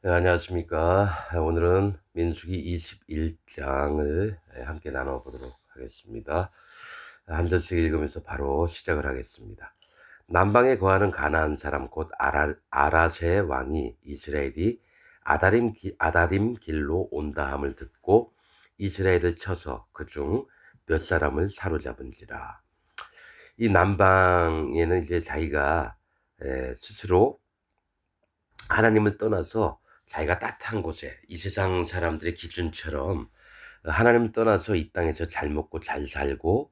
네, 안녕하십니까. 오늘은 민수기 21장을 함께 나눠보도록 하겠습니다. 한 절씩 읽으면서 바로 시작을 하겠습니다. 남방에 거하는 가나안 사람 곧 아라세의 왕이 이스라엘이 아다림 길로 온다 함을 듣고 이스라엘을 쳐서 그중 몇 사람을 사로잡은지라. 이 남방에는 이제 자기가 스스로 하나님을 떠나서 자기가 따뜻한 곳에 이 세상 사람들의 기준처럼 하나님을 떠나서 이 땅에서 잘 먹고 잘 살고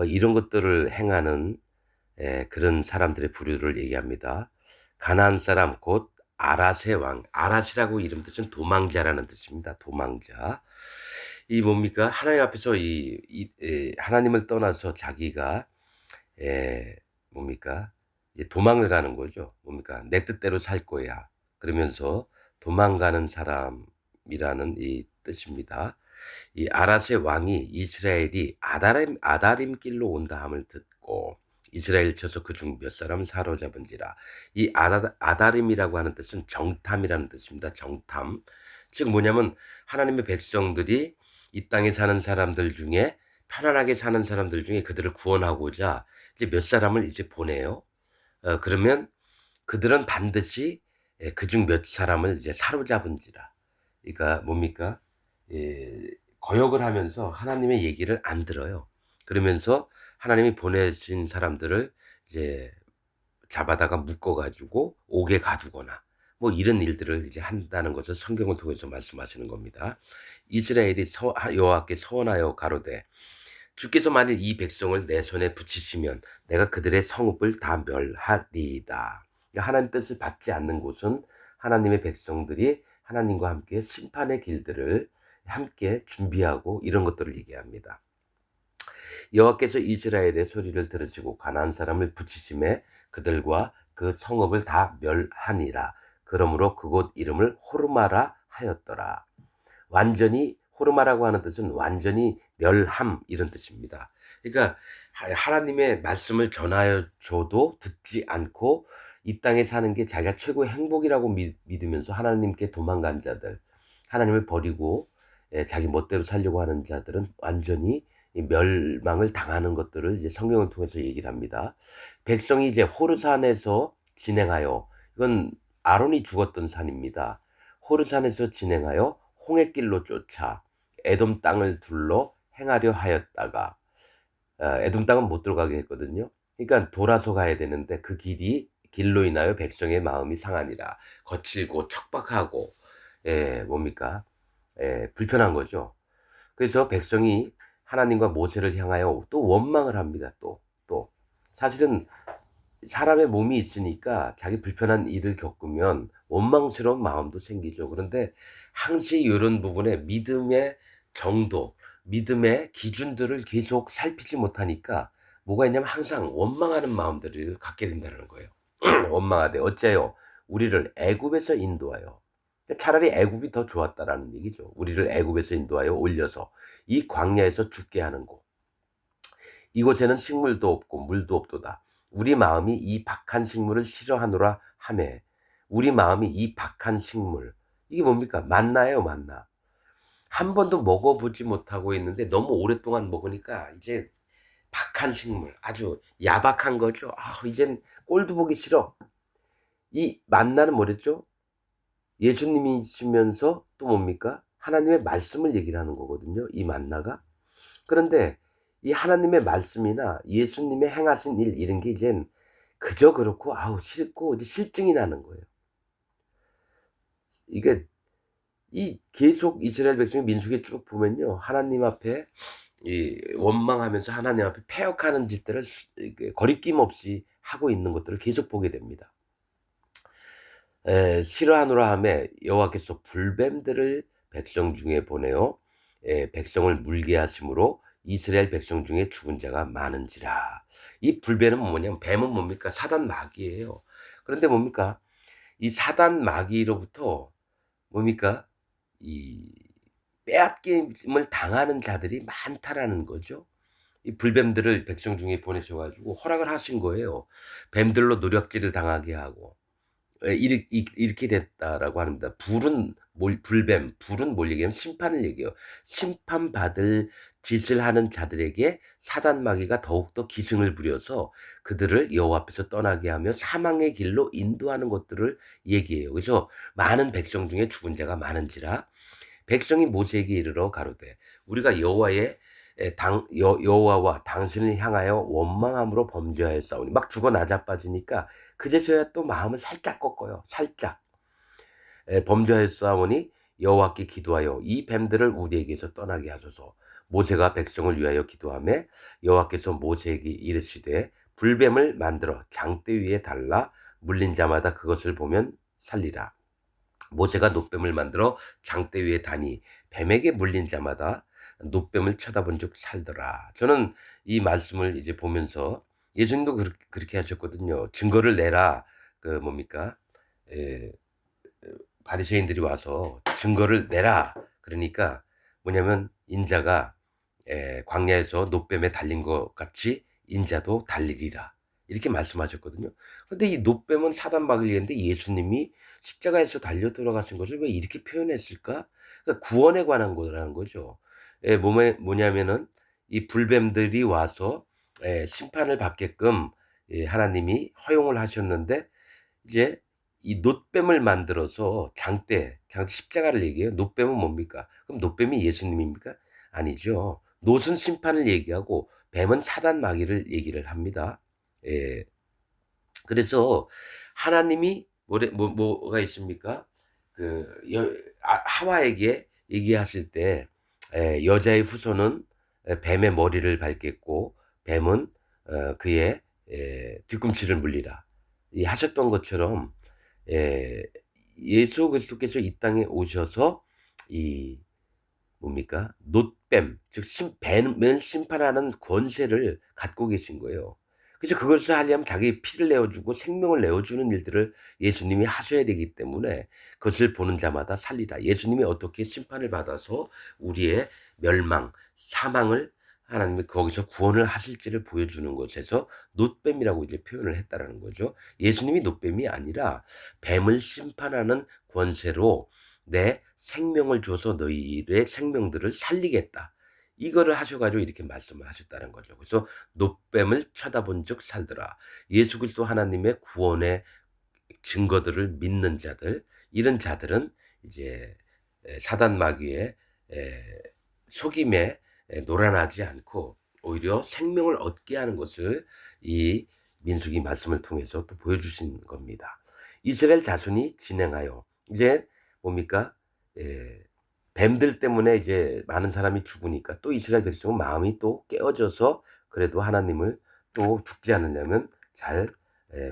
이런 것들을 행하는 그런 사람들의 부류를 얘기합니다. 가나안 사람 곧 아랏의 왕, 아랏이라고 이름 뜻은 도망자라는 뜻입니다. 도망자. 이 뭡니까? 하나님 앞에서 하나님을 떠나서 자기가 뭡니까? 이제 도망을 가는 거죠. 뭡니까? 내 뜻대로 살 거야. 그러면서 도망가는 사람이라는 이 뜻입니다. 이 아랏의 왕이 이스라엘이 아다림 길로 온다 함을 듣고 이스라엘 쳐서 그중 몇 사람을 사로잡은지라. 이 아다림이라고 하는 뜻은 정탐이라는 뜻입니다. 정탐. 즉 뭐냐면 하나님의 백성들이 이 땅에 사는 사람들 중에 편안하게 사는 사람들 중에 그들을 구원하고자 이제 몇 사람을 이제 보내요. 그러면 그들은 반드시 그중 몇 사람을 이제 사로잡은지라. 그러니까 뭡니까? 거역을 하면서 하나님의 얘기를 안 들어요. 그러면서 하나님이 보내신 사람들을 이제 잡아다가 묶어 가지고 옥에 가두거나 뭐 이런 일들을 이제 한다는 것을 성경을 통해서 말씀하시는 겁니다. 이스라엘이 여호와께 서원하여 가로되 주께서 만일 이 백성을 내 손에 붙이시면 내가 그들의 성읍을 다 멸하리이다. 하나님 뜻을 받지 않는 곳은 하나님의 백성들이 하나님과 함께 심판의 길들을 함께 준비하고 이런 것들을 얘기합니다. 여호와께서 이스라엘의 소리를 들으시고 가나안 사람을 붙이심에 그들과 그 성읍을 다 멸하니라. 그러므로 그곳 이름을 호르마라 하였더라. 완전히 호르마라고 하는 뜻은 완전히 멸함 이런 뜻입니다. 그러니까 하나님의 말씀을 전하여 줘도 듣지 않고 이 땅에 사는 게 자기가 최고의 행복이라고 믿으면서 하나님께 도망간 자들, 하나님을 버리고 자기 멋대로 살려고 하는 자들은 완전히 멸망을 당하는 것들을 이제 성경을 통해서 얘기를 합니다. 백성이 이제 호르산에서 진행하여, 이건 아론이 죽었던 산입니다. 호르산에서 진행하여 홍해길로 쫓아 에돔 땅을 둘러 행하려 하였다가 에돔 땅은 못 들어가게 했거든요. 그러니까 돌아서 가야 되는데 그 길로 인하여 백성의 마음이 상하니라. 거칠고 척박하고 뭡니까? 불편한 거죠. 그래서 백성이 하나님과 모세를 향하여 또 원망을 합니다. 또 사실은 사람의 몸이 있으니까 자기 불편한 일을 겪으면 원망스러운 마음도 생기죠. 그런데 항시 이런 부분에 믿음의 정도, 믿음의 기준들을 계속 살피지 못하니까 뭐가 있냐면 항상 원망하는 마음들을 갖게 된다는 거예요. 원망하되 어째요? 우리를 애굽에서 인도하여, 차라리 애굽이 더 좋았다라는 얘기죠. 우리를 애굽에서 인도하여 올려서 이 광야에서 죽게 하는 곳. 이곳에는 식물도 없고 물도 없도다. 우리 마음이 이 박한 식물을 싫어하노라 하매. 우리 마음이 이 박한 식물. 이게 뭡니까? 만나예요, 만나. 한 번도 먹어보지 못하고 있는데 너무 오랫동안 먹으니까 이제 박한 식물, 아주 야박한 거죠. 아, 이젠 꼴도 보기 싫어. 이 만나는 뭐랬죠? 예수님이시면서 또 뭡니까? 하나님의 말씀을 얘기를 하는 거거든요, 이 만나가. 그런데 이 하나님의 말씀이나 예수님의 행하신 일 이런 게 이젠 그저 그렇고 아우 싫고 이제 실증이 나는 거예요. 이게 이 계속 이스라엘 백성이 민수기에 쭉 보면요. 하나님 앞에 이 원망하면서 하나님 앞에 패역하는 짓들을 이렇게 거리낌 없이 하고 있는 것들을 계속 보게 됩니다. 싫어하노라 하매 여호와께서 불뱀들을 백성 중에 보내어 백성을 물게 하심으로 이스라엘 백성 중에 죽은 자가 많은지라. 이 불뱀은 뭐냐면 뱀은 뭡니까? 사단 마귀예요. 그런데 뭡니까? 이 사단 마귀로부터 뭡니까? 이 빼앗김을 당하는 자들이 많다라는 거죠. 이 불뱀들을 백성 중에 보내셔 가지고 허락을 하신 거예요. 뱀들로 노략질을 당하게 하고 이렇게 됐다라고 합니다. 불은 뭘 얘기하면 심판을 얘기해요. 심판받을 짓을 하는 자들에게 사단 마귀가 더욱더 기승을 부려서 그들을 여호와 앞에서 떠나게 하며 사망의 길로 인도하는 것들을 얘기해요. 그래서 많은 백성 중에 죽은 자가 많은지라 백성이 모세에게 이르러 가로되 우리가 여호와와 당신을 향하여 원망함으로 범죄하였사오니 막 죽어 나자빠지니까 그제서야 또 마음을 살짝 꺾어요. 살짝. 범죄하였사오니 여호와께 기도하여 이 뱀들을 우리에게서 떠나게 하소서. 모세가 백성을 위하여 기도하며 여호와께서 모세에게 이르시되 불뱀을 만들어 장대 위에 달라 물린 자마다 그것을 보면 살리라. 모세가 놋뱀을 만들어 장대 위에 다니 뱀에게 물린 자마다 놋뱀을 쳐다본 즉 살더라. 저는 이 말씀을 이제 보면서 예수님도 그렇게 하셨거든요. 증거를 내라. 그 뭡니까? 에, 바리새인들이 와서 증거를 내라. 그러니까 뭐냐면 인자가 광야에서 놋뱀에 달린 것 같이 인자도 달리리라. 이렇게 말씀하셨거든요. 근데 이 놋뱀은 사단 마귀인데 예수님이 십자가에서 달려 돌아가신 것을 왜 이렇게 표현했을까? 그러니까 구원에 관한 거라는 거죠. 뭐냐면은 이 불뱀들이 와서 심판을 받게끔 하나님이 허용을 하셨는데 이제 이 놋뱀을 만들어서 십자가를 얘기해요. 놋뱀은 뭡니까? 그럼 놋뱀이 예수님입니까? 아니죠. 놋은 심판을 얘기하고 뱀은 사단 마귀를 얘기를 합니다. 예. 그래서 하나님이 뭐가 있습니까? 하와에게 얘기하실 때 여자의 후손은 뱀의 머리를 밟겠고 뱀은 그의 뒤꿈치를 물리라. 이 하셨던 것처럼 예수 그리스도께서 이 땅에 오셔서 이 뭡니까? 놋뱀, 즉 뱀을 심판하는 권세를 갖고 계신 거예요. 그래서 그것을 하려면 자기 피를 내어주고 생명을 내어주는 일들을 예수님이 하셔야 되기 때문에 그것을 보는 자마다 살리라. 예수님이 어떻게 심판을 받아서 우리의 멸망, 사망을 하나님이 거기서 구원을 하실지를 보여주는 것에서 놋뱀이라고 이제 표현을 했다라는 거죠. 예수님이 놋뱀이 아니라 뱀을 심판하는 권세로 내 생명을 줘서 너희의 생명들을 살리겠다. 이거를 하셔가지고 이렇게 말씀을 하셨다는 거죠. 그래서 놋뱀을 쳐다본 즉 살더라. 예수 그리스도 하나님의 구원의 증거들을 믿는 자들, 이런 자들은 이제 사단 마귀의 속임에 노란하지 않고 오히려 생명을 얻게 하는 것을 이 민수기 말씀을 통해서 또 보여주신 겁니다. 이스라엘 자손이 진행하여 이제 뭡니까? 뱀들 때문에 이제 많은 사람이 죽으니까 또 이스라엘 백성은 마음이 또 깨어져서 그래도 하나님을 또 죽지 않으려면 잘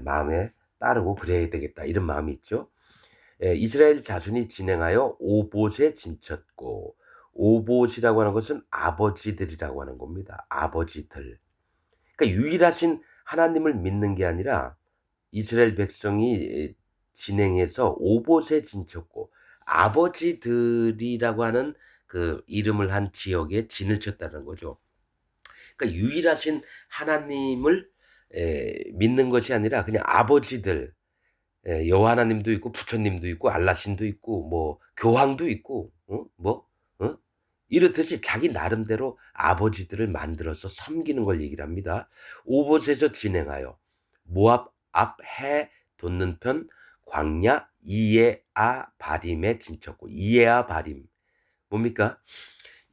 마음에 따르고 그래야 되겠다 이런 마음이 있죠. 이스라엘 자손이 진행하여 오봇에 진쳤고 오봇이라고 하는 것은 아버지들이라고 하는 겁니다. 아버지들. 그러니까 유일하신 하나님을 믿는 게 아니라 이스라엘 백성이 진행해서 오봇에 진쳤고 아버지들이라고 하는 그 이름을 한 지역에 진을 쳤다는 거죠. 그러니까 유일하신 하나님을 믿는 것이 아니라 그냥 아버지들, 여호와 하나님도 있고 부처님도 있고 알라신도 있고 뭐 교황도 있고 어? 이렇듯이 자기 나름대로 아버지들을 만들어서 섬기는 걸 얘기를 합니다. 오봇에서 진행하여 모압 앞 해 돋는 편 광야 이에아 바림에 진쳤고 이에아 바림 뭡니까?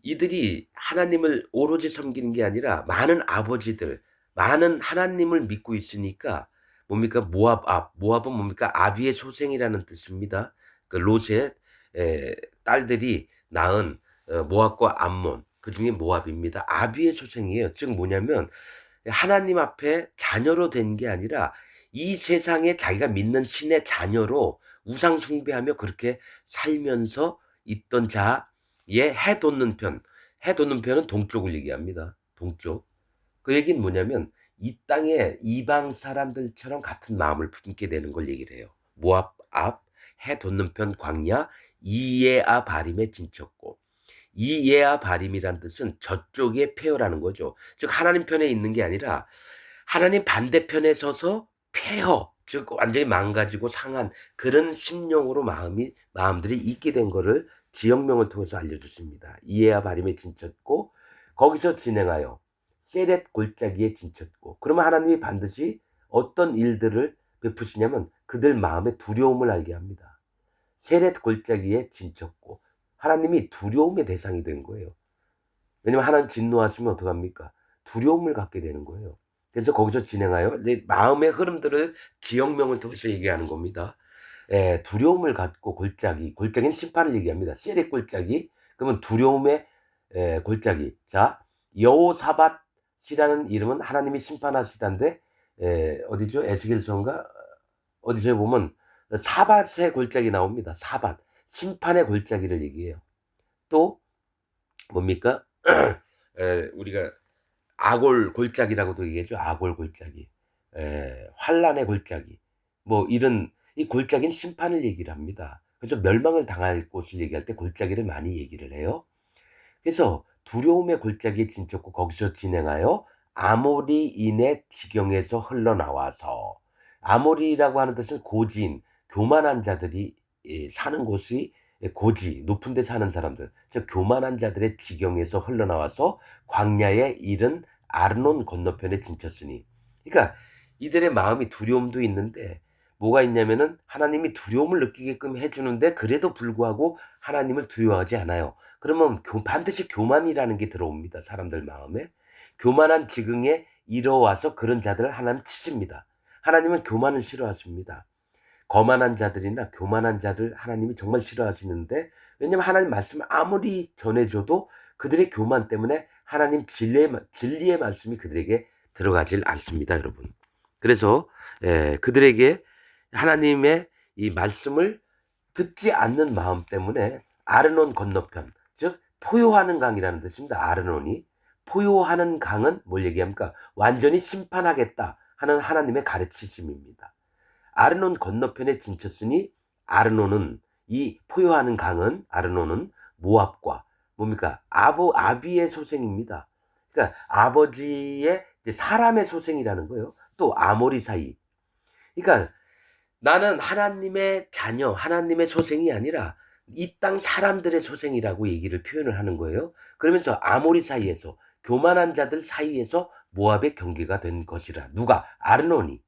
이들이 하나님을 오로지 섬기는 게 아니라 많은 아버지들, 많은 하나님을 믿고 있으니까 뭡니까? 모압은 뭡니까? 아비의 소생이라는 뜻입니다. 그 롯의 딸들이 낳은 모압과 암몬, 그 중에 모압입니다. 아비의 소생이에요. 즉 뭐냐면 하나님 앞에 자녀로 된 게 아니라 이 세상에 자기가 믿는 신의 자녀로 우상 숭배하며 그렇게 살면서 있던 자의 해 돋는 편. 해 돋는 편은 동쪽을 얘기합니다. 동쪽. 그 얘기는 뭐냐면 이 땅에 이방 사람들처럼 같은 마음을 품게 되는 걸 얘기를 해요. 모압 앞, 해 돋는 편 광야, 이에아 바림에 진쳤고 이에아 바림이란 뜻은 저쪽의 폐허라는 거죠. 즉 하나님 편에 있는 게 아니라 하나님 반대편에 서서 폐허, 즉 완전히 망가지고 상한 그런 심령으로 마음들이 있게 된 거를 지역명을 통해서 알려주십니다. 이에야 바림에 진쳤고 거기서 진행하여 세렛 골짜기에 진쳤고 그러면 하나님이 반드시 어떤 일들을 베푸시냐면 그들 마음에 두려움을 알게 합니다. 세렛 골짜기에 진쳤고 하나님이 두려움의 대상이 된 거예요. 왜냐면 하나님 진노하시면 어떡합니까? 두려움을 갖게 되는 거예요. 그래서 거기서 진행하여 내 마음의 흐름들을 지역명을 통해서 얘기하는 겁니다. 두려움을 갖고 골짜기는 심판을 얘기합니다. 세렛 골짜기, 그러면 두려움의 골짜기. 자, 여호사밧이라는 이름은 하나님이 심판하시다인데 어디죠? 에스겔서인가? 어디서 보면 사밧의 골짜기 나옵니다. 사밧, 심판의 골짜기를 얘기해요. 또 뭡니까? 우리가 아골 골짜기라고도 얘기하죠. 아골 골짜기. 환란의 골짜기. 뭐 이런 이 골짜기는 심판을 얘기를 합니다. 그래서 멸망을 당할 곳을 얘기할 때 골짜기를 많이 얘기를 해요. 그래서 두려움의 골짜기에 진쳤고 거기서 진행하여 아모리인의 지경에서 흘러나와서 아모리라고 하는 뜻은 고지인, 교만한 자들이 사는 곳이 고지, 높은 데 사는 사람들, 즉 교만한 자들의 지경에서 흘러나와서 광야에 이른 아르논 건너편에 진쳤으니. 그러니까 이들의 마음이 두려움도 있는데 뭐가 있냐면은 하나님이 두려움을 느끼게끔 해주는데 그래도 불구하고 하나님을 두려워하지 않아요. 그러면 반드시 교만이라는 게 들어옵니다. 사람들 마음에. 교만한 지경에 이뤄와서 그런 자들을 하나님 치십니다. 하나님은 교만을 싫어하십니다. 거만한 자들이나 교만한 자들 하나님이 정말 싫어하시는데 왜냐면 하나님 말씀을 아무리 전해줘도 그들의 교만 때문에 하나님 진리의 말씀이 그들에게 들어가질 않습니다. 여러분. 그래서 그들에게 하나님의 이 말씀을 듣지 않는 마음 때문에 아르논 건너편, 즉 포효하는 강이라는 뜻입니다. 아르논이. 포효하는 강은 뭘 얘기합니까? 완전히 심판하겠다 하는 하나님의 가르치심입니다. 아르논 건너편에 진쳤으니 아르논은 이 포효하는 강은 아르논은 모압과 뭡니까? 아비의 소생입니다. 그러니까 아버지의 사람의 소생이라는 거예요. 또 아모리 사이. 그러니까 나는 하나님의 자녀, 하나님의 소생이 아니라 이 땅 사람들의 소생이라고 얘기를 표현을 하는 거예요. 그러면서 아모리 사이에서 교만한 자들 사이에서 모압의 경계가 된 것이라. 누가? 아르논이.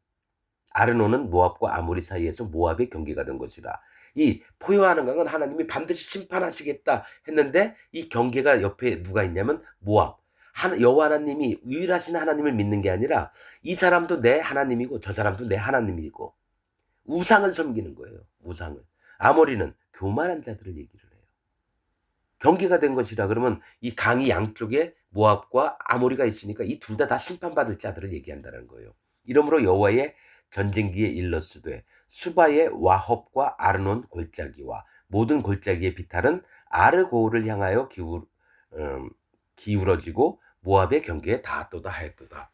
아르논은 모압과 아모리 사이에서 모압의 경계가 된 것이라. 이 포효하는 강은 하나님이 반드시 심판하시겠다 했는데 이 경계가 옆에 누가 있냐면 모압. 여호와 하나님이 유일하신 하나님을 믿는 게 아니라 이 사람도 내 하나님이고 저 사람도 내 하나님이고 우상을 섬기는 거예요. 우상을. 아모리는 교만한 자들을 얘기를 해요. 경계가 된 것이라 그러면 이 강이 양쪽에 모압과 아모리가 있으니까 이 둘 다 심판받을 자들을 얘기한다는 거예요. 이러므로 여호와의 전쟁기에 일러스되 수바의 와헙과 아르논 골짜기와 모든 골짜기의 비탈은 아르고를 향하여 기울어지고 모압의 경계에 닿았도다 하였도다.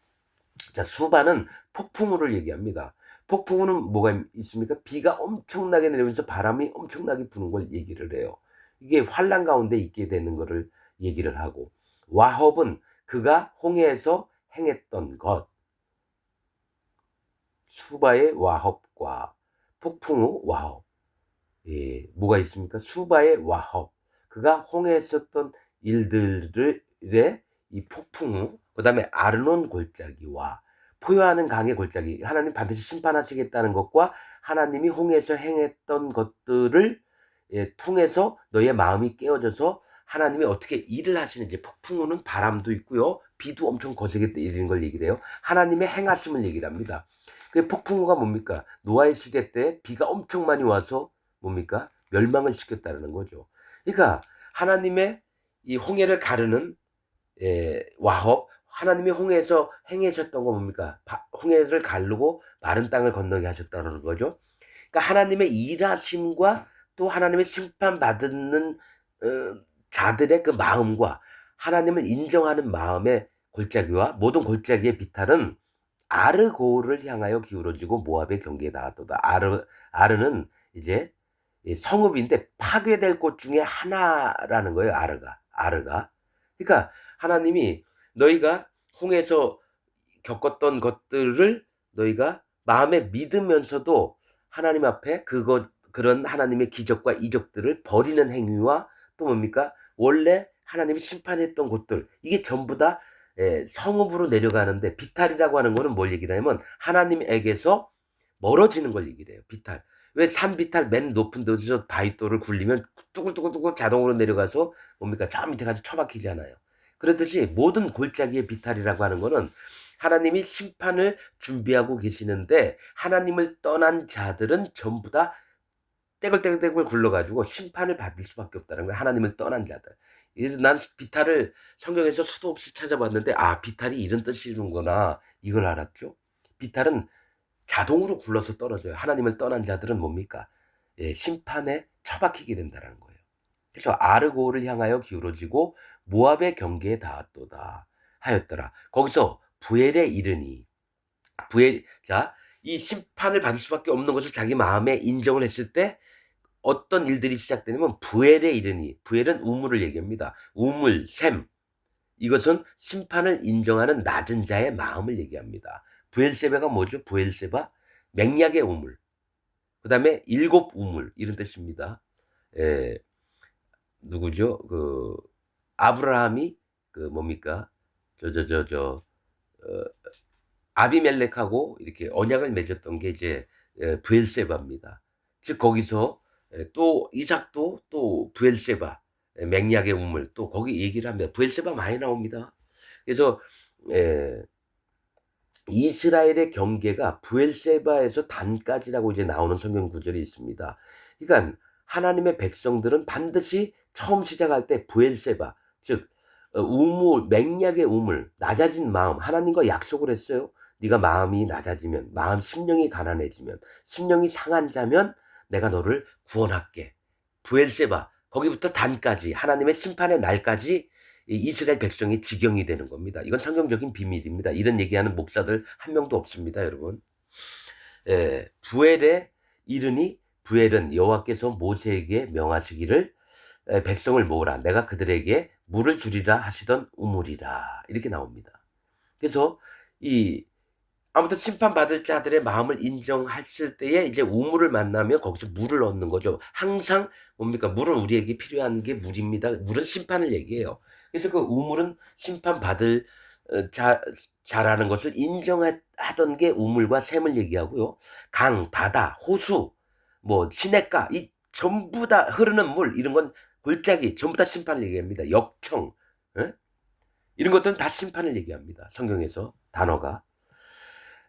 자, 수바는 폭풍우를 얘기합니다. 폭풍우는 뭐가 있습니까? 비가 엄청나게 내리면서 바람이 엄청나게 부는 걸 얘기를 해요. 이게 환란 가운데 있게 되는 것을 얘기를 하고 와헙은 그가 홍해에서 행했던 것. 수바의 와헙과 폭풍우 와헙. 뭐가 있습니까? 수바의 와헙. 그가 홍해에 썼던 일들의 이 폭풍우, 그 다음에 아르논 골짜기와 포효하는 강의 골짜기, 하나님 반드시 심판하시겠다는 것과 하나님이 홍해에서 행했던 것들을 통해서 너의 마음이 깨어져서 하나님이 어떻게 일을 하시는지. 폭풍우는 바람도 있고요. 비도 엄청 거세게 내리는 걸 얘기를 해요. 하나님의 행하심을 얘기를 합니다. 그 폭풍우가 뭡니까? 노아의 시대 때 비가 엄청 많이 와서 뭡니까? 멸망을 시켰다는 거죠. 그러니까 하나님의 이 홍해를 가르는 와헙, 하나님이 홍해에서 행하셨던 거 뭡니까? 홍해를 가르고 마른 땅을 건너게 하셨다는 거죠. 그러니까 하나님의 일하심과 또 하나님의 심판받는 자들의 그 마음과 하나님을 인정하는 마음의 골짜기와 모든 골짜기의 비탈은 아르고를 향하여 기울어지고 모압의 경계에 닿았도다. 아르는 이제 성읍인데 파괴될 곳 중에 하나라는 거예요. 아르가. 그러니까 하나님이 너희가 홍해에서 겪었던 것들을 너희가 마음에 믿으면서도 하나님 앞에 그런 하나님의 기적과 이적들을 버리는 행위와 또 뭡니까? 원래 하나님이 심판했던 곳들 이게 전부 다 성읍으로 내려가는데 비탈이라고 하는 거는 뭘 얘기를 하냐면 하나님에게서 멀어지는 걸 얘기를 해요. 비탈. 왜 산 비탈 맨 높은 데서 바위돌을 굴리면 뚜글뚜글뚜글 자동으로 내려가서 뭡니까? 저 밑에 가서 처박히잖아요. 그렇듯이 모든 골짜기의 비탈이라고 하는 거는 하나님이 심판을 준비하고 계시는데 하나님을 떠난 자들은 전부 다 떼굴떼굴떼굴 굴러가지고 심판을 받을 수밖에 없다는 거예요. 하나님을 떠난 자들. 그래서 난 비탈을 성경에서 수도 없이 찾아봤는데 비탈이 이런 뜻이는구나 이걸 알았죠. 비탈은 자동으로 굴러서 떨어져요. 하나님을 떠난 자들은 뭡니까? 심판에 처박히게 된다는 거예요. 그래서 아르고를 향하여 기울어지고 모압의 경계에 닿았도다 하였더라. 거기서 부엘에 이르니 이 심판을 받을 수밖에 없는 것을 자기 마음에 인정을 했을 때 어떤 일들이 시작되냐면 부엘에 이르니 부엘은 우물을 얘기합니다. 우물, 샘 이것은 심판을 인정하는 낮은 자의 마음을 얘기합니다. 부엘세바가 뭐죠? 부엘세바 맹약의 우물 그 다음에 일곱 우물 이런 뜻입니다. 누구죠? 아브라함이 뭡니까? 어, 아비멜렉하고 이렇게 언약을 맺었던 게 이제 브엘세바입니다. 즉 거기서 또 이삭도 또 브엘세바 맹약의 우물 또 거기 얘기를 합니다. 브엘세바 많이 나옵니다. 그래서 이스라엘의 경계가 브엘세바에서 단까지라고 이제 나오는 성경 구절이 있습니다. 그러니까 하나님의 백성들은 반드시 처음 시작할 때 브엘세바 즉 우물 맹약의 우물 낮아진 마음 하나님과 약속을 했어요. 네가 마음이 낮아지면 마음 심령이 가난해지면 심령이 상한 자면 내가 너를 구원할게. 브엘세바 거기부터 단까지 하나님의 심판의 날까지 이스라엘 백성이 지경이 되는 겁니다. 이건 성경적인 비밀입니다. 이런 얘기하는 목사들 한 명도 없습니다, 여러분. 부엘에 이르니 부엘은 여호와께서 모세에게 명하시기를 백성을 모으라 내가 그들에게 물을 주리라 하시던 우물이라 이렇게 나옵니다. 그래서 아무튼 심판받을 자들의 마음을 인정했을 때에 이제 우물을 만나면 거기서 물을 얻는 거죠. 항상 뭡니까? 물은 우리에게 필요한 게 물입니다. 물은 심판을 얘기해요. 그래서 그 우물은 심판받을 자라는 것을 인정하던 게 우물과 샘을 얘기하고요. 강, 바다, 호수, 뭐 시냇가 이 전부 다 흐르는 물 이런 건 골짜기 전부 다 심판을 얘기합니다. 역청 이런 것들은 다 심판을 얘기합니다. 성경에서 단어가.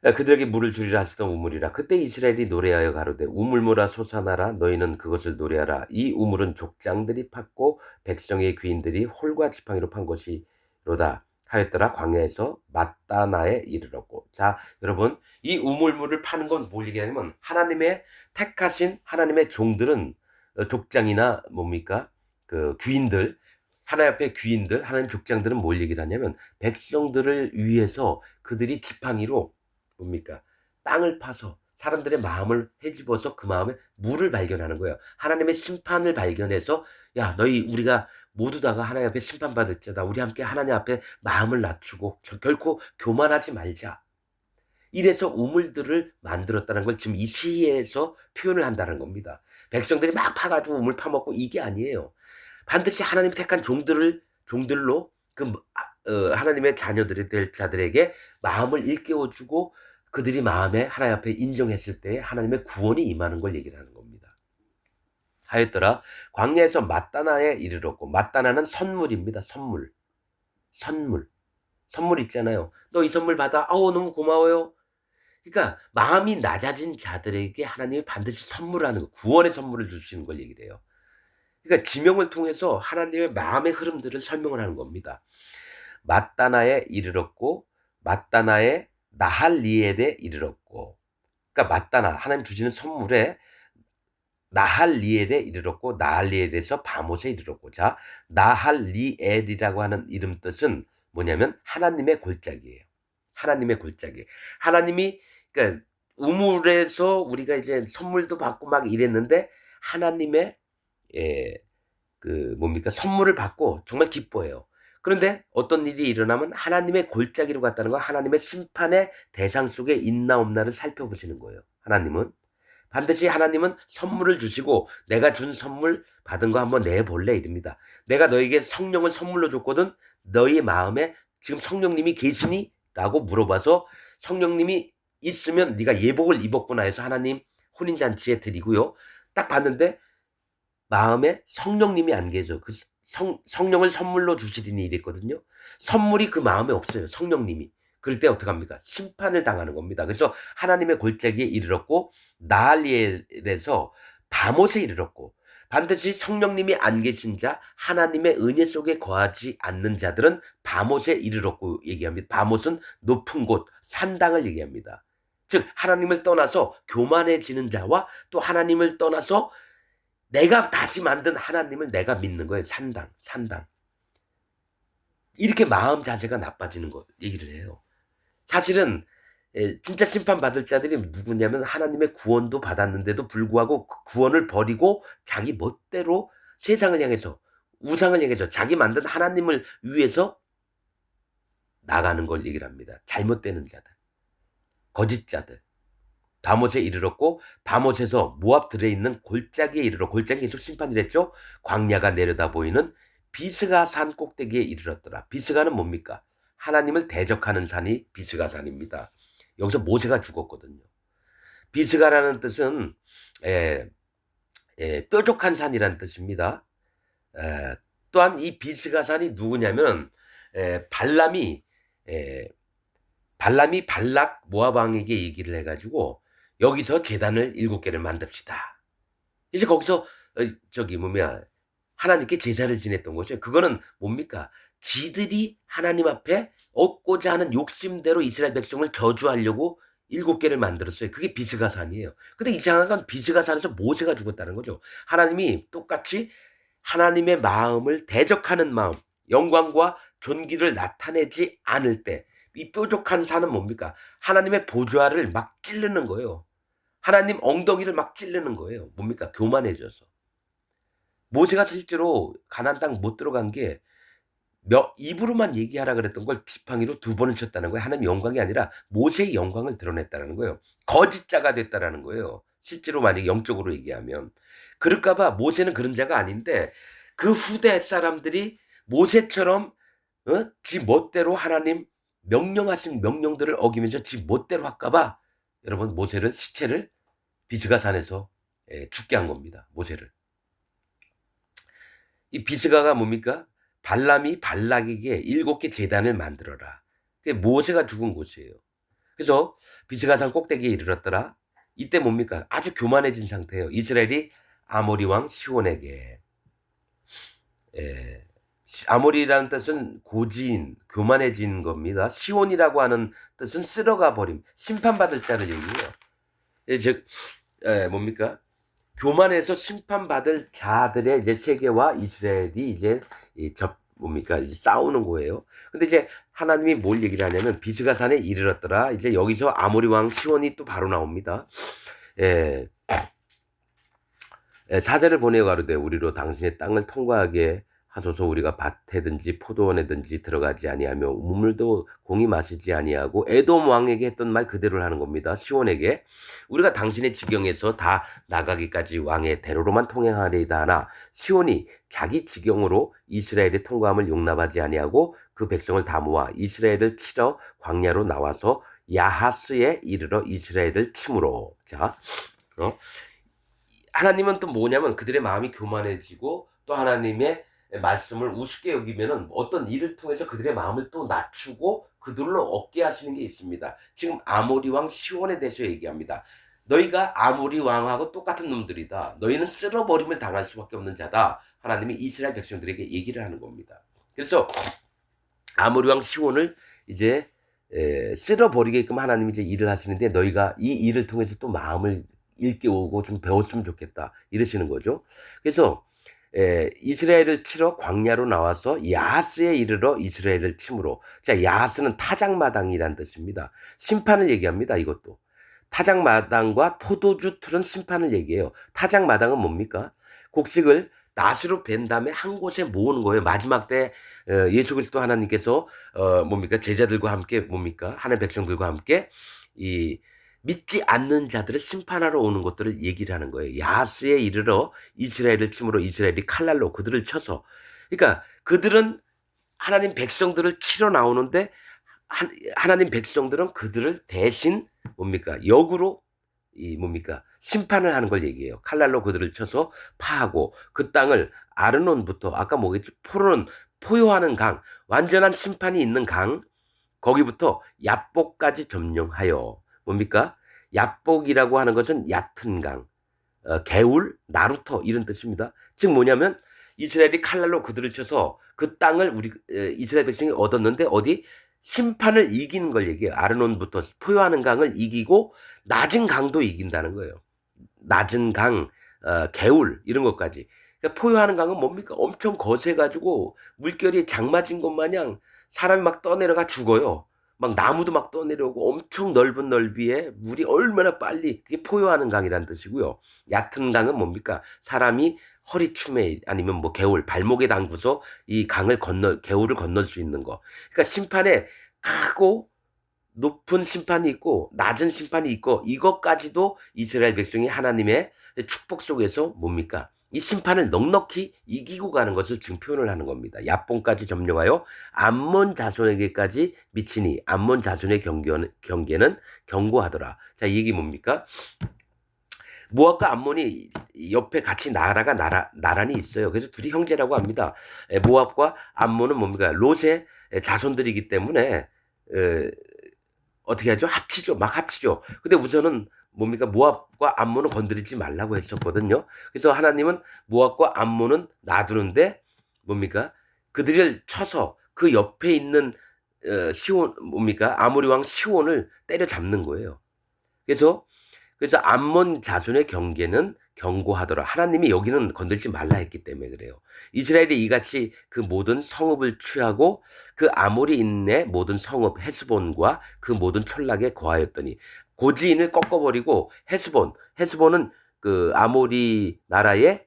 그들에게 물을 주리라 하시던 우물이라. 그때 이스라엘이 노래하여 가로되 우물물아 솟아나라 너희는 그것을 노래하라. 이 우물은 족장들이 팠고 백성의 귀인들이 홀과 지팡이로 판 것이로다 하였더라. 광야에서 맞다나에 이르렀고. 자 여러분 이 우물물을 파는 건 뭘 얘기하냐면 하나님의 택하신 하나님의 종들은 족장이나 뭡니까 그 귀인들 하나님 앞에 귀인들 하나님 족장들은 뭘 얘기를 하냐면 백성들을 위해서 그들이 지팡이로 뭡니까? 땅을 파서 사람들의 마음을 헤집어서 그 마음에 물을 발견하는 거예요. 하나님의 심판을 발견해서 야 너희 우리가 모두 다가 하나님 앞에 심판받을 자다. 우리 함께 하나님 앞에 마음을 낮추고 결코 교만하지 말자. 이래서 우물들을 만들었다는 걸 지금 이 시에서 표현을 한다는 겁니다. 백성들이 막 파가지고 우물 파먹고 이게 아니에요. 반드시 하나님 택한 종들로 하나님의 자녀들이 될 자들에게 마음을 일깨워주고 그들이 마음에 하나님 앞에 인정했을 때 하나님의 구원이 임하는 걸 얘기를 하는 겁니다. 하였더라. 광야에서 맞다나에 이르렀고 맞다나는 선물입니다. 선물 있잖아요. 너 이 선물 받아. 너무 고마워요. 그러니까 마음이 낮아진 자들에게 하나님이 반드시 선물하는 거, 구원의 선물을 주시는 걸 얘기를 해요. 그러니까 지명을 통해서 하나님의 마음의 흐름들을 설명을 하는 겁니다. 맞다나에 이르렀고 맞다나에 나할리엘에 이르렀고 그러니까 맞다나 하나님 주시는 선물에 나할리엘에 이르렀고 나할리엘에서 바못에 이르렀고 자 나할리엘이라고 하는 이름 뜻은 뭐냐면 하나님의 골짜기예요. 하나님의 골짜기. 하나님이 그러니까 우물에서 우리가 이제 선물도 받고 막 이랬는데 하나님의 뭡니까 선물을 받고 정말 기뻐해요. 그런데 어떤 일이 일어나면 하나님의 골짜기로 갔다는 건 하나님의 심판의 대상 속에 있나 없나를 살펴보시는 거예요. 하나님은 반드시 하나님은 선물을 주시고 내가 준 선물 받은 거 한번 내볼래 이릅니다. 내가 너에게 성령을 선물로 줬거든 너희 마음에 지금 성령님이 계시니? 라고 물어봐서 성령님이 있으면 네가 예복을 입었구나 해서 하나님 혼인잔치에 드리고요. 딱 봤는데 마음에 성령님이 안 계셔. 그 성령을 선물로 주시리니 이랬거든요. 선물이 그 마음에 없어요. 성령님이. 그럴 때 어떡합니까? 심판을 당하는 겁니다. 그래서 하나님의 골짜기에 이르렀고 나할리엘에서 바못에 이르렀고 반드시 성령님이 안 계신 자 하나님의 은혜 속에 거하지 않는 자들은 바못에 이르렀고 얘기합니다. 바못은 높은 곳 산당을 얘기합니다. 즉 하나님을 떠나서 교만해지는 자와 또 하나님을 떠나서 내가 다시 만든 하나님을 내가 믿는 거예요. 산당. 이렇게 마음 자세가 나빠지는 거 얘기를 해요. 사실은 진짜 심판받을 자들이 누구냐면 하나님의 구원도 받았는데도 불구하고 그 구원을 버리고 자기 멋대로 세상을 향해서 우상을 향해서 자기 만든 하나님을 위해서 나가는 걸 얘기를 합니다. 잘못되는 자들, 거짓자들. 바못에 이르렀고 바못에서 모압 들에 있는 골짜기에 이르러 골짜기 계속 심판이랬죠. 광야가 내려다 보이는 비스가 산 꼭대기에 이르렀더라. 비스가는 뭡니까? 하나님을 대적하는 산이 비스가 산입니다. 여기서 모세가 죽었거든요. 비스가라는 뜻은 뾰족한 산이라는 뜻입니다. 또한 이 비스가 산이 누구냐면 발람이 발락 모압 왕에게 얘기를 해가지고 여기서 제단을 7개를 만듭시다. 이제 거기서 하나님께 제사를 지냈던 거죠. 그거는 뭡니까? 지들이 하나님 앞에 얻고자 하는 욕심대로 이스라엘 백성을 저주하려고 7개를 만들었어요. 그게 비스가산이에요. 근데 이상한 건 비스가산에서 모세가 죽었다는 거죠. 하나님이 똑같이 하나님의 마음을 대적하는 마음, 영광과 존귀를 나타내지 않을 때 이 뾰족한 산은 뭡니까? 하나님의 보좌를 막 찌르는 거예요. 하나님 엉덩이를 막 찌르는 거예요. 뭡니까? 교만해져서. 모세가 실제로 가나안 땅 못 들어간 게 입으로만 얘기하라 그랬던 걸 지팡이로 2번을 쳤다는 거예요. 하나님 영광이 아니라 모세의 영광을 드러냈다는 거예요. 거짓자가 됐다는 거예요. 실제로 만약에 영적으로 얘기하면. 그럴까봐 모세는 그런 자가 아닌데 그 후대 사람들이 모세처럼 지 멋대로 하나님 명령하신 명령들을 어기면서 지 멋대로 할까봐 여러분 모세를 시체를 비스가산에서 죽게 한 겁니다. 모세를. 이 비스가가 뭡니까? 발람이 발락에게 7개 제단을 만들어라. 그게 모세가 죽은 곳이에요. 그래서 비스가산 꼭대기에 이르렀더라. 이때 뭡니까? 아주 교만해진 상태예요. 이스라엘이 아모리 왕 시온에게 아모리라는 뜻은 고지인, 교만해진 겁니다. 시온이라고 하는 뜻은 쓸어가 버림, 심판받을 자를 얘기해요. 즉 뭡니까? 교만해서 심판받을 자들의 이제 세계와 이스라엘이 이제 뭡니까? 이제 싸우는 거예요. 근데 이제 하나님이 뭘 얘기를 하냐면 비스가산에 이르렀더라. 이제 여기서 아모리 왕 시온이 또 바로 나옵니다. 사제를 보내어 가로되 우리로 당신의 땅을 통과하게 하소서. 우리가 밭에든지 포도원에든지 들어가지 아니하며 우물도 공이 마시지 아니하고 에돔 왕에게 했던 말 그대로 하는 겁니다. 시온에게 우리가 당신의 지경에서 다 나가기까지 왕의 대로로만 통행하리이다 하나 시온이 자기 지경으로 이스라엘의 통과함을 용납하지 아니하고 그 백성을 다 모아 이스라엘을 치러 광야로 나와서 야하스에 이르러 이스라엘을 치므로. 자, 하나님은 또 뭐냐면 그들의 마음이 교만해지고 또 하나님의 말씀을 우습게 여기면은 어떤 일을 통해서 그들의 마음을 또 낮추고 그들로 얻게 하시는 게 있습니다. 지금 아모리 왕 시온에 대해서 얘기합니다. 너희가 아모리 왕하고 똑같은 놈들이다. 너희는 쓸어버림을 당할 수밖에 없는 자다. 하나님이 이스라엘 백성들에게 얘기를 하는 겁니다. 그래서 아모리 왕 시온을 이제 쓸어버리게끔 하나님이 이제 일을 하시는데 너희가 이 일을 통해서 또 마음을 일깨우고 좀 배웠으면 좋겠다. 이러시는 거죠. 그래서 이스라엘을 치러 광야로 나와서 야하스에 이르러 이스라엘을 치므로. 자, 야하스는 타작마당이란 뜻입니다. 심판을 얘기합니다. 이것도. 타작마당과 포도주 틀은 심판을 얘기해요. 타작마당은 뭡니까? 곡식을 낫으로 벤 다음에 한 곳에 모으는 거예요. 마지막 때 예수 그리스도 하나님께서 뭡니까? 제자들과 함께 뭡니까? 하나님의 백성들과 함께 이 믿지 않는 자들을 심판하러 오는 것들을 얘기를 하는 거예요. 야스에 이르러 이스라엘을 침으로 이스라엘이 칼날로 그들을 쳐서, 그러니까 그들은 하나님 백성들을 치러 나오는데 하나님 백성들은 그들을 대신 뭡니까? 역으로 이 뭡니까? 심판을 하는 걸 얘기해요. 칼날로 그들을 쳐서 파하고 그 땅을 아르논부터 아까 뭐겠지? 포로는 포효하는 강, 완전한 심판이 있는 강, 거기부터 얍복까지 점령하여 뭡니까? 얍복이라고 하는 것은 얕은 강, 개울, 나루터 이런 뜻입니다. 즉 뭐냐면 이스라엘이 칼날로 그들을 쳐서 그 땅을 우리 이스라엘 백성이 얻었는데 어디 심판을 이기는 걸 얘기해요. 아르논부터 포효하는 강을 이기고 낮은 강도 이긴다는 거예요. 낮은 강, 개울 이런 것까지. 그러니까 포효하는 강은 뭡니까? 엄청 거세가지고 물결이 장맞은 것 마냥 사람이 막 떠내려가 죽어요. 막 나무도 막 떠내려오고 엄청 넓은 넓이에 물이 얼마나 빨리, 그게 포효하는 강이라는 뜻이고요. 얕은 강은 뭡니까? 사람이 허리춤에 아니면 뭐 개울, 발목에 담고서 이 강을 개울을 건널 수 있는 거. 그러니까 심판에 크고 높은 심판이 있고 낮은 심판이 있고 이것까지도 이스라엘 백성이 하나님의 축복 속에서 뭡니까? 이 심판을 넉넉히 이기고 가는 것을 지금 표현을 하는 겁니다. 야본까지 점령하여 암몬 자손에게까지 미치니 암몬 자손의 경계는 견고하더라. 자, 이 얘기 뭡니까? 모압과 암몬이 옆에 같이 나란히 있어요. 그래서 둘이 형제라고 합니다. 모압과 암몬은 뭡니까? 롯의 자손들이기 때문에 어떻게 하죠? 합치죠. 막 합치죠. 근데 우선은 뭡니까? 모압과 암몬은 건드리지 말라고 했었거든요. 그래서 하나님은 모압과 암몬은 놔두는데 뭡니까? 그들을 쳐서 그 옆에 있는 시온 뭡니까? 아모리 왕 시온을 때려잡는 거예요. 그래서 암몬 자손의 경계는 견고하더라. 하나님이 여기는 건들지 말라 했기 때문에 그래요. 이스라엘이 이같이 그 모든 성읍을 취하고 그 아모리인의 모든 성읍 헤스본과 그 모든 촌락에 거하였더니 고지인을 꺾어버리고 헤스본은 그 아모리 나라의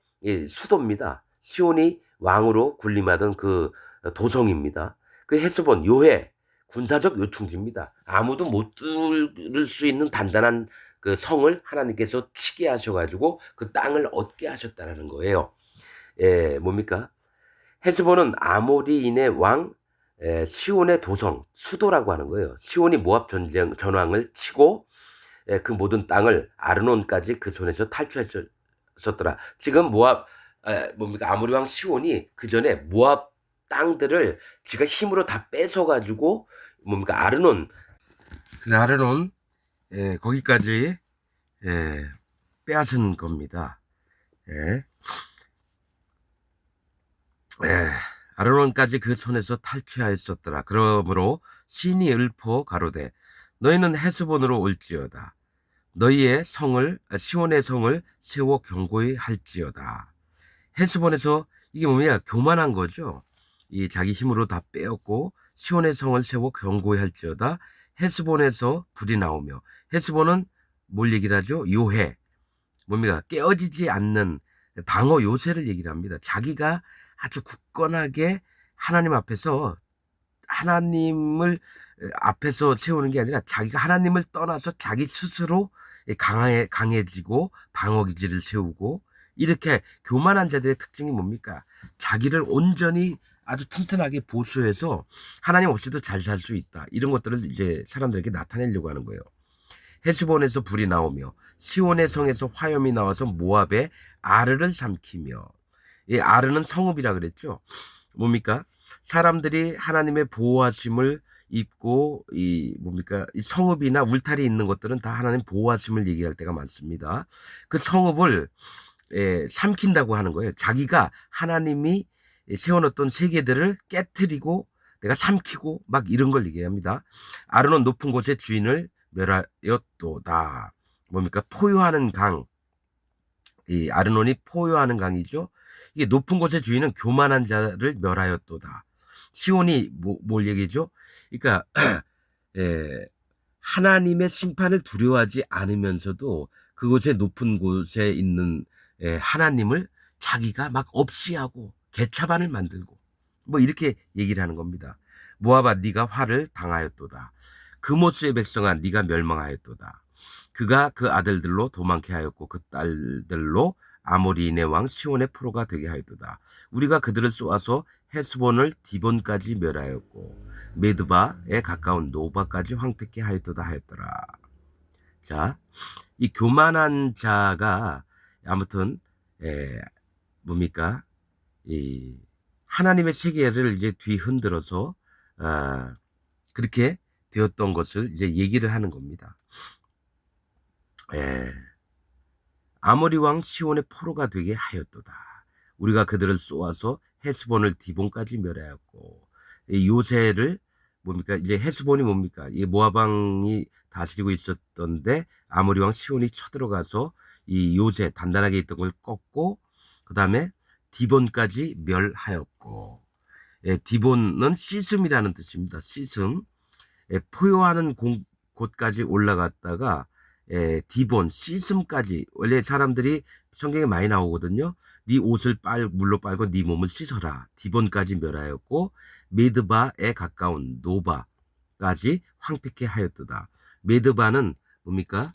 수도입니다. 시온이 왕으로 군림하던 그 도성입니다. 그 헤스본 요해 군사적 요충지입니다. 아무도 못 뚫을 수 있는 단단한 그 성을 하나님께서 치게 하셔가지고 그 땅을 얻게 하셨다라는 거예요. 뭡니까? 헤스본은 아모리인의 왕 시온의 도성, 수도라고 하는 거예요. 시온이 모압 전왕을 치고 그 모든 땅을 아르논까지 그 손에서 탈취하셨더라. 지금 모압 뭡니까? 아모리 왕 시온이 그 전에 모압 땅들을 지가 힘으로 다 뺏어가지고 뭡니까? 아르논 거기까지 빼앗은 겁니다. 아르논까지 그 손에서 탈취하였었더라. 그러므로 신이 읊어 가로되 너희는 헤스본으로 올지어다. 너희의 성을 시온의 성을 세워 견고히 할지어다. 헤스본에서 이게 뭐냐? 교만한 거죠. 이 자기 힘으로 다 빼었고 시온의 성을 세워 견고히 할지어다. 헤스본에서 불이 나오며 헤스본은 뭘 얘기를 하죠? 요해. 뭡니까? 깨어지지 않는 방어 요새를 얘기를 합니다. 자기가 아주 굳건하게 하나님 앞에서 하나님을 앞에서 세우는 게 아니라 자기가 하나님을 떠나서 자기 스스로 강해지고 방어 기지를 세우고 이렇게 교만한 자들의 특징이 뭡니까? 자기를 온전히 아주 튼튼하게 보수해서 하나님 없이도 잘 살 수 있다. 이런 것들을 이제 사람들에게 나타내려고 하는 거예요. 헤스본에서 불이 나오며 시온의 성에서 화염이 나와서 모압의 아르를 삼키며 이 아르는 성읍이라 그랬죠. 뭡니까? 사람들이 하나님의 보호하심을 입고 이 뭡니까? 이 성읍이나 울타리 있는 것들은 다 하나님 보호하심을 얘기할 때가 많습니다. 그 성읍을 삼킨다고 하는 거예요. 자기가 하나님이 세워놓던 세계들을 깨뜨리고 내가 삼키고 막 이런 걸 얘기합니다. 아르논 높은 곳의 주인을 멸하였도다. 뭡니까? 포효하는 강. 이 아르논이 포효하는 강이죠. 이게 높은 곳의 주인은 교만한 자를 멸하였도다. 시온이 뭘 얘기죠? 그러니까 하나님의 심판을 두려워하지 않으면서도 그곳의 높은 곳에 있는 하나님을 자기가 막 없이하고 개차반을 만들고 뭐 이렇게 얘기를 하는 겁니다. 모압아 네가 화를 당하였도다. 그모스의 백성아 네가 멸망하였도다. 그가 그 아들들로 도망케 하였고 그 딸들로 아모리인의 왕 시온의 포로가 되게 하였도다. 우리가 그들을 쏘아서 헤스본을 디본까지 멸하였고 메드바에 가까운 노바까지 황폐케 하였도다 하였더라. 자, 이 교만한 자가 아무튼 뭡니까? 이 하나님의 세계를 이제 뒤흔들어서 그렇게 되었던 것을 이제 얘기를 하는 겁니다. 아모리 왕 시온의 포로가 되게 하였도다. 우리가 그들을 쏘아서 헤스본을 디본까지 멸하였고 이 요새를 뭡니까? 이제 헤스본이 뭡니까? 이 모압 왕이 다스리고 있었던데 아모리 왕 시온이 쳐들어가서 이 요새 단단하게 있던 걸 꺾고 그다음에 디본까지 멸하였고 디본은 시슴이라는 뜻입니다. 시슴. 포효하는 곳까지 올라갔다가 디본, 시슴까지 원래 사람들이 성경에 많이 나오거든요. 네 옷을 물로 빨고 네 몸을 씻어라. 디본까지 멸하였고 메드바에 가까운 노바까지 황폐케 하였도다. 메드바는 뭡니까?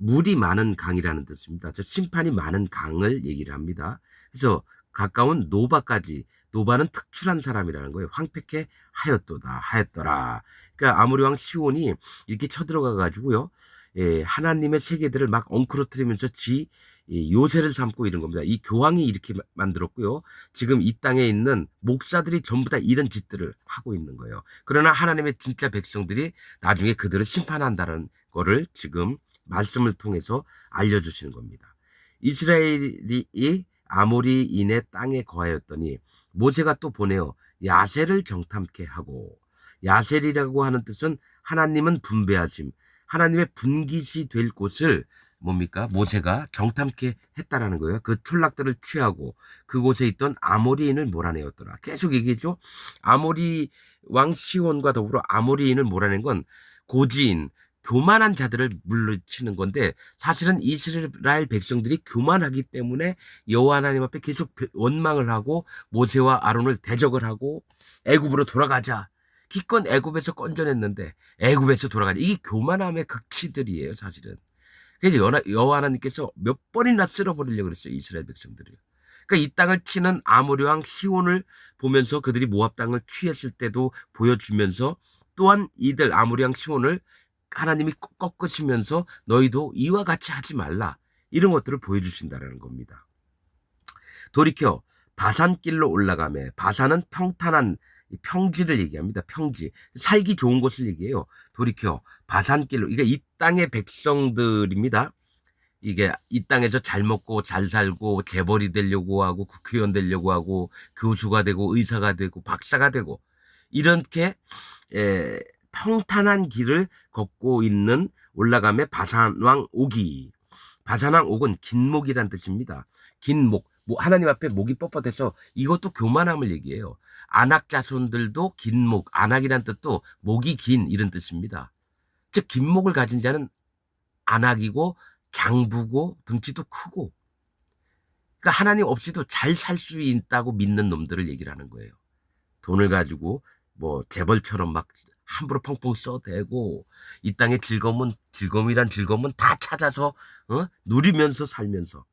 물이 많은 강이라는 뜻입니다. 저 심판이 많은 강을 얘기를 합니다. 그래서 가까운 노바까지, 노바는 특출한 사람이라는 거예요. 황폐케 하였더라. 그러니까 아모리 왕 시온이 이렇게 쳐들어가 가지고요. 하나님의 세계들을 막 엉클어뜨리면서 요새를 삼고 이런 겁니다. 이 교황이 이렇게 만들었고요. 지금 이 땅에 있는 목사들이 전부 다 이런 짓들을 하고 있는 거예요. 그러나 하나님의 진짜 백성들이 나중에 그들을 심판한다는 거를 지금 말씀을 통해서 알려주시는 겁니다. 이스라엘이 아모리인의 땅에 거하였더니 모세가 또 보내어 야셀을 정탐케 하고, 야셀이라고 하는 뜻은 하나님은 분배하심, 하나님의 분깃이 될 곳을 뭡니까? 모세가 정탐케 했다라는 거예요. 그 촌락들을 취하고 그곳에 있던 아모리인을 몰아내었더라. 계속 얘기했죠. 아모리 왕 시온과 더불어 아모리인을 몰아낸 건 고지인, 교만한 자들을 물리치는 건데 사실은 이스라엘 백성들이 교만하기 때문에 여호와 하나님 앞에 계속 원망을 하고 모세와 아론을 대적을 하고 애굽으로 돌아가자. 기껏 애굽에서 건져냈는데 애굽에서 돌아가자. 이게 교만함의 극치들이에요, 사실은. 그래서 여호와 하나님께서 몇 번이나 쓸어버리려고 그랬어요, 이스라엘 백성들이요. 그러니까 이 땅을 치는 아모리 왕 시온을 보면서 그들이 모압 땅을 취했을 때도 보여주면서 또한 이들 아모리 왕 시온을 하나님이 꺾으시면서 너희도 이와 같이 하지 말라. 이런 것들을 보여주신다는 겁니다. 돌이켜 바산길로 올라가매, 바산은 평탄한 평지를 얘기합니다. 평지. 살기 좋은 곳을 얘기해요. 돌이켜 바산길로. 이게 이 땅의 백성들입니다. 이게 이 땅에서 잘 먹고 잘 살고 재벌이 되려고 하고 국회의원 되려고 하고 교수가 되고 의사가 되고 박사가 되고 이렇게 평탄한 길을 걷고 있는 올라가매 바산왕 옥이. 바산왕 옥은 긴목이란 뜻입니다. 긴목. 하나님 앞에 목이 뻣뻣해서 이것도 교만함을 얘기해요. 안악 자손들도 긴목, 안악이란 뜻도 목이 긴 이런 뜻입니다. 즉 긴목을 가진 자는 안악이고 장부고 등치도 크고 그러니까 하나님 없이도 잘 살 수 있다고 믿는 놈들을 얘기를 하는 거예요. 돈을 가지고 뭐 재벌처럼 막 함부로 펑펑 써대고 이 땅의 즐거움이란 즐거움은 다 찾아서 누리면서 살면서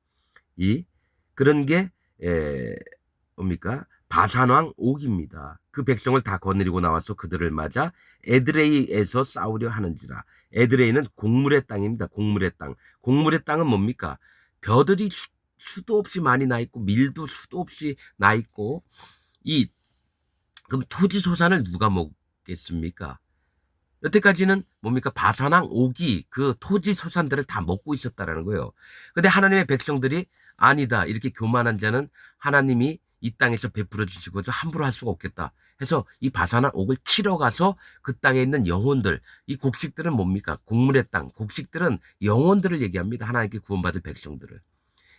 그런 게 뭡니까? 바산왕 옥입니다. 그 백성을 다 거느리고 나와서 그들을 맞아 에드레이에서 싸우려 하는지라. 에드레이는 곡물의 땅입니다. 곡물의 땅. 곡물의 땅은 뭡니까? 벼들이 수도 없이 많이 나 있고 밀도 수도 없이 나 있고 그럼 토지 소산을 누가 먹겠습니까? 여태까지는 뭡니까? 바산왕 옥이 그 토지 소산들을 다 먹고 있었다라는 거예요. 근데 하나님의 백성들이 아니다. 이렇게 교만한 자는 하나님이 이 땅에서 베풀어 주시고 함부로 할 수가 없겠다. 해서 이 바산왕 옥을 치러 가서 그 땅에 있는 영혼들, 이 곡식들은 뭡니까? 곡물의 땅, 곡식들은 영혼들을 얘기합니다. 하나님께 구원받을 백성들을.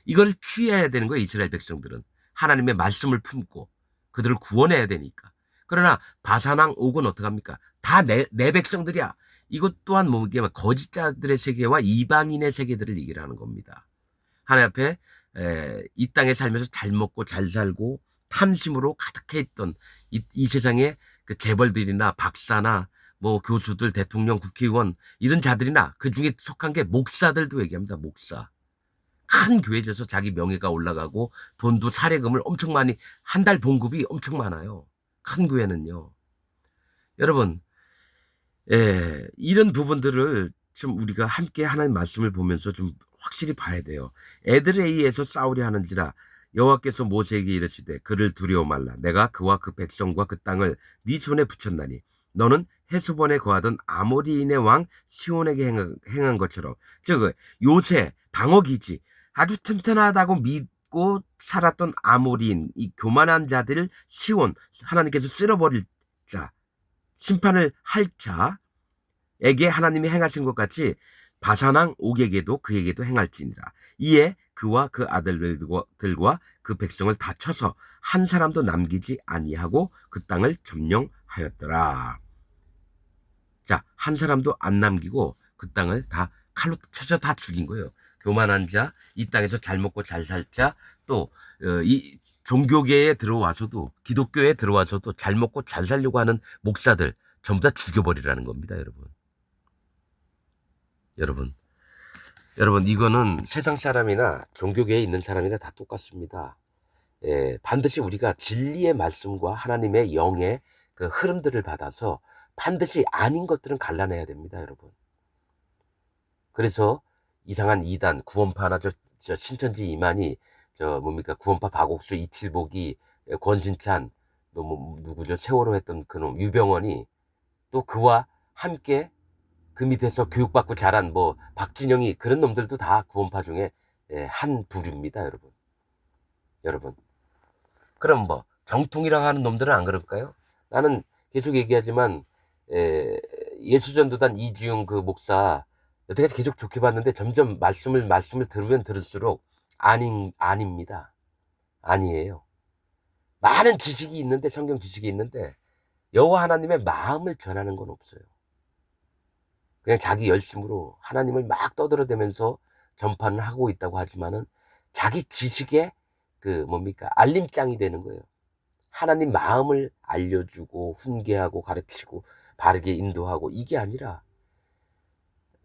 이걸 취해야 되는 거예요. 이스라엘 백성들은. 하나님의 말씀을 품고 그들을 구원해야 되니까. 그러나 바산왕 옥은 어떡합니까? 다 내 백성들이야. 이것 또한 거짓자들의 세계와 이방인의 세계들을 얘기를 하는 겁니다. 하나님 앞에 이 땅에 살면서 잘 먹고 잘 살고 탐심으로 가득해 있던 이 세상에 그 재벌들이나 박사나 뭐 교수들, 대통령, 국회의원 이런 자들이나 그중에 속한 게 목사들도 얘기합니다. 목사. 큰 교회 져서 자기 명예가 올라가고 돈도 사례금을 엄청 많이 한 달 봉급이 엄청 많아요. 큰 교회는요. 여러분, 이런 부분들을 좀 우리가 함께 하나님 말씀을 보면서 좀 확실히 봐야 돼요. 에드레이에서 싸우려 하는지라 여호와께서 모세에게 이르시되 그를 두려워 말라. 내가 그와 그 백성과 그 땅을 네 손에 붙였나니 너는 헤스본에 거하던 아모리인의 왕 시온에게 행한 것처럼 즉 요새 방어기지 아주 튼튼하다고 믿고 살았던 아모리인 이 교만한 자들을 시온 하나님께서 쓸어버릴 자 심판을 할 자에게 하나님이 행하신 것 같이 바산왕 옥에게도 그에게도 행할지니라. 이에 그와 그 아들들과 그 백성을 다 쳐서 한 사람도 남기지 아니하고 그 땅을 점령하였더라. 자, 한 사람도 안 남기고 그 땅을 다 칼로 쳐서 다 죽인 거예요. 교만한 자, 이 땅에서 잘 먹고 잘 살 자, 또 이 종교계에 들어와서도 기독교에 들어와서도 잘 먹고 잘 살려고 하는 목사들 전부 다 죽여버리라는 겁니다, 여러분. 여러분, 여러분 이거는 세상 사람이나 종교계에 있는 사람이나 다 똑같습니다. 반드시 우리가 진리의 말씀과 하나님의 영의 그 흐름들을 받아서 반드시 아닌 것들은 갈라내야 됩니다, 여러분. 그래서 이상한 이단, 구원파나 저 신천지 이만희, 저 뭡니까 구원파 박옥수, 이칠복이, 권신찬, 또 뭐 누구죠 세월호 했던 그놈 유병원이 또 그와 함께 그 밑에서 교육받고 자란 뭐 박진영이 그런 놈들도 다 구원파 중에 한 부류입니다, 여러분. 여러분. 그럼 뭐 정통이라고 하는 놈들은 안 그럴까요? 나는 계속 얘기하지만 예수전도단 이지용 그 목사 여태까지 계속 좋게 봤는데 점점 말씀을 들으면 들을수록 아닙니다. 아니에요. 많은 지식이 있는데 성경 지식이 있는데 여호와 하나님의 마음을 전하는 건 없어요. 그냥 자기 열심으로 하나님을 막 떠들어대면서 전파를 하고 있다고 하지만은 자기 지식의 그 뭡니까 알림장이 되는 거예요. 하나님 마음을 알려주고 훈계하고 가르치고 바르게 인도하고 이게 아니라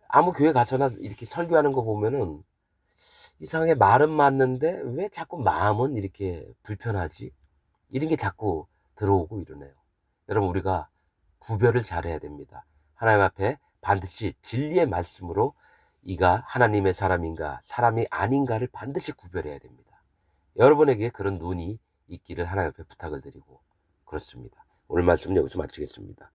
아무 교회 가서나 이렇게 설교하는 거 보면은 이상하게 말은 맞는데 왜 자꾸 마음은 이렇게 불편하지? 이런 게 자꾸 들어오고 이러네요. 여러분 우리가 구별을 잘해야 됩니다. 하나님 앞에 반드시 진리의 말씀으로 이가 하나님의 사람인가 사람이 아닌가를 반드시 구별해야 됩니다. 여러분에게 그런 눈이 있기를 하나님 앞에 부탁을 드리고 그렇습니다. 오늘 말씀은 여기서 마치겠습니다.